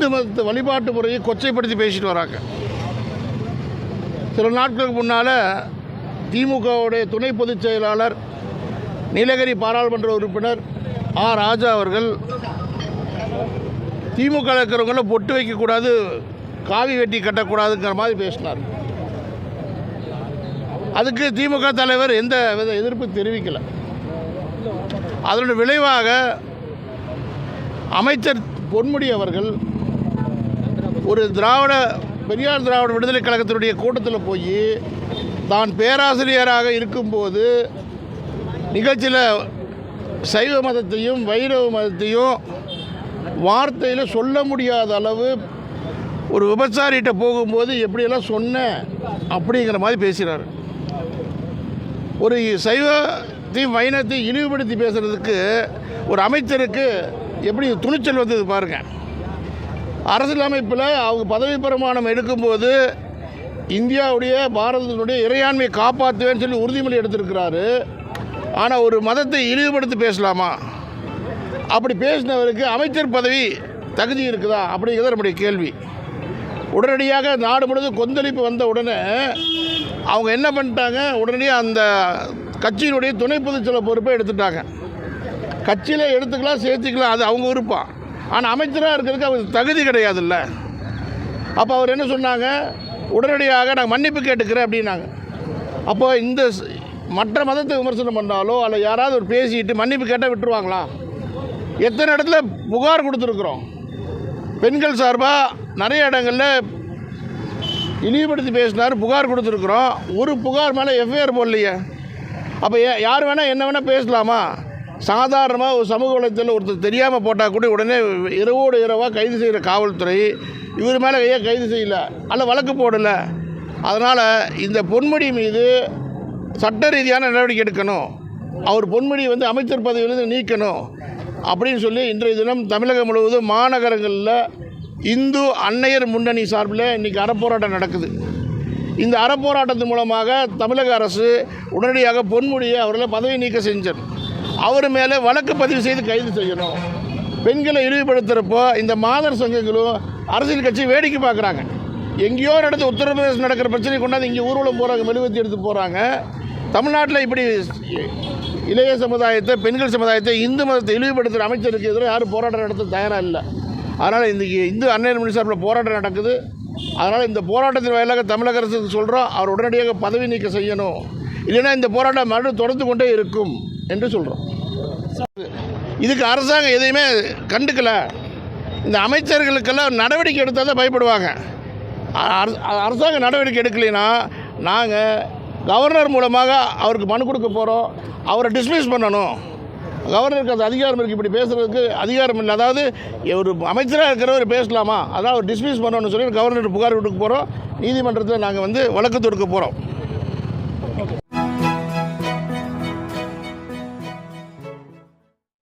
இந்து மத வழிபாட்டு முறையை கொச்சைப்படுத்தி பேசிட்டு வராங்க. சில நாட்களுக்கு முன்னால் திமுகவுடைய துணை பொதுச் செயலாளர் நீலகிரி பாராளுமன்ற உறுப்பினர் ராஜா அவர்கள் திமுக இருக்கிறவங்கள பொட்டு வைக்கக்கூடாது, காவி வெட்டி கட்டக்கூடாதுங்கிற மாதிரி பேசினார். அதுக்கு திமுக தலைவர் எந்த வித எதிர்ப்பு தெரிவிக்கலை. அதனுடைய விளைவாக அமைச்சர் பொன்முடி அவர்கள் ஒரு பெரியார் திராவிட விடுதலை கழகத்தினுடைய கூட்டத்தில் போய் தான் பேராசிரியராக இருக்கும்போது நிகழ்ச்சியில் சைவ மதத்தையும் வைணவ மதத்தையும் வார்த்தையில் சொல்ல முடியாத அளவு ஒரு விபச்சாரிகிட்ட போகும்போது எப்படியெல்லாம் சொன்னேன் அப்படிங்கிற மாதிரி பேசுகிறார். ஒரு சைவத்தையும் வைணவத்தையும் இழிவுபடுத்தி பேசுகிறதுக்கு ஒரு அமைச்சருக்கு எப்படி துணிச்சல் வந்தது பாருங்கள். அரசியலமைப்பில் அவங்க பதவி பிரமாணம் எடுக்கும்போது இந்தியாவுடைய பாரதத்தினுடைய இறையாண்மையை காப்பாற்றுவேன்னு சொல்லி உறுதிமொழி எடுத்திருக்கிறாரு. ஆனால் ஒரு மதத்தை இழிவுபடுத்தி பேசலாமா? அப்படி பேசினவருக்கு அமைச்சர் பதவி தகுதி இருக்குதா அப்படிங்கிறது நம்முடைய கேள்வி. உடனடியாக நாடு முழுவதும் கொந்தளிப்பு வந்த உடனே அவங்க என்ன பண்ணிட்டாங்க, உடனடியாக அந்த கட்சியினுடைய துணை பொதுச்செயலாளர் பொறுப்பை எடுத்துட்டாங்க. கட்சியில் எடுத்துக்கலாம், சேர்த்துக்கலாம், அது அவங்க விருப்பம். ஆனால் அமைச்சராக இருக்கிறதுக்கு அவருக்கு தகுதி கிடையாதுல்ல. அப்போ அவர் என்ன சொன்னாங்க, உடனடியாக நான் மன்னிப்பு கேட்டுக்கிறேன் அப்படின்னாங்க. அப்போ இந்த மற்ற மதத்தை விமர்சனம் பண்ணாலோ அல்ல யாராவது ஒரு பேசிட்டு மன்னிப்பு கேட்டால் விட்டுருவாங்களா? எத்தனை இடத்துல புகார் கொடுத்துருக்குறோம். பெண்கள் சார்பாக நிறைய இடங்களில் இழிவுபடுத்தி பேசினார், புகார் கொடுத்துருக்குறோம். ஒரு புகார் மேலே எஃப்ஐஆர் போடலையே. அப்போ யார் வேணால் என்ன வேணால் பேசலாமா? சாதாரணமாக ஒரு சமூக வலைத்தளத்தில் ஒருத்தர் தெரியாமல் போட்டால் கூட உடனே இரவோடு இரவாக கைது செய்கிற காவல்துறை இவர் மேலே ஏன் கைது செய்யலை அல்ல வழக்கு போடலை? அதனால் இந்த பொன்முடி மீது சட்ட ரீதியான நடவடிக்கை எடுக்கணும். அவர் பொன்முடி அமைச்சர் பதவியிலிருந்து நீக்கணும் அப்படின்னு சொல்லி இன்றைய தினம் தமிழகம் முழுவதும் மாநகரங்களில் இந்து அன்னையர் முன்னணி சார்பில் இன்றைக்கி அறப்போராட்டம் நடக்குது. இந்த அறப்போராட்டத்தின் மூலமாக தமிழக அரசு உடனடியாக பொன்முடியை அவர்களை பதவி நீக்க செஞ்சார். அவர் மேலே வழக்கு பதிவு செய்து கைது செய்யணும். பெண்களை இழிவுபடுத்துகிறப்போ இந்த மாதர் சங்கங்களும் அரசியல் கட்சி வேடிக்கை பார்க்குறாங்க. எங்கேயோ நடந்து உத்தரப்பிரதேசம் நடக்கிற பிரச்சனை கொண்டாந்து இங்கே ஊர்வலம் போகிறாங்க, மெழுகுவர்த்தி எடுத்து போகிறாங்க. தமிழ்நாட்டில் இப்படி இளைய சமுதாயத்தை, பெண்கள் சமுதாயத்தை, இந்து மதத்தை இழிவுபடுத்துகிற அமைச்சருக்கு எதிராக யாரும் போராட்டம் நடத்த தயாராக இல்லை. அதனால் இன்றைக்கி இந்து அன்னையர் முன்னணி சார்பில் போராட்டம் நடக்குது. அதனால் இந்த போராட்டத்தின் வாயிலாக தமிழக அரசுக்கு சொல்கிறோம், அவர் உடனடியாக பதவி நீக்க செய்யணும். இல்லைன்னா இந்த போராட்டம் மறுபடியும் தொடர்ந்து கொண்டே இருக்கும் என்று சொல்கிறோம். இதுக்கு அரசாங்கம் எதையுமே கண்டுக்கலை. இந்த அமைச்சர்களுக்கெல்லாம் நடவடிக்கை எடுத்தால் தான் பயப்படுவாங்க. அரசாங்கம் நடவடிக்கை எடுக்கலைன்னா நாங்கள் கவர்னர் மூலமாக அவருக்கு மனு கொடுக்க போகிறோம். அவரை டிஸ்மிஸ் பண்ணணும். கவர்னருக்கு அது அதிகாரம் இருக்குது, இப்படி பேசுகிறதுக்கு அதிகாரம் இல்லை. அதாவது ஒரு அமைச்சராக இருக்கிறவர் பேசலாமா? அதாவது அவர் டிஸ்மிஸ் பண்ணணும்னு சொல்லி கவர்னர் புகார் கொடுக்க போகிறோம். நீதிமன்றத்தில் நாங்கள் வழக்கு தொடுக்க போகிறோம்.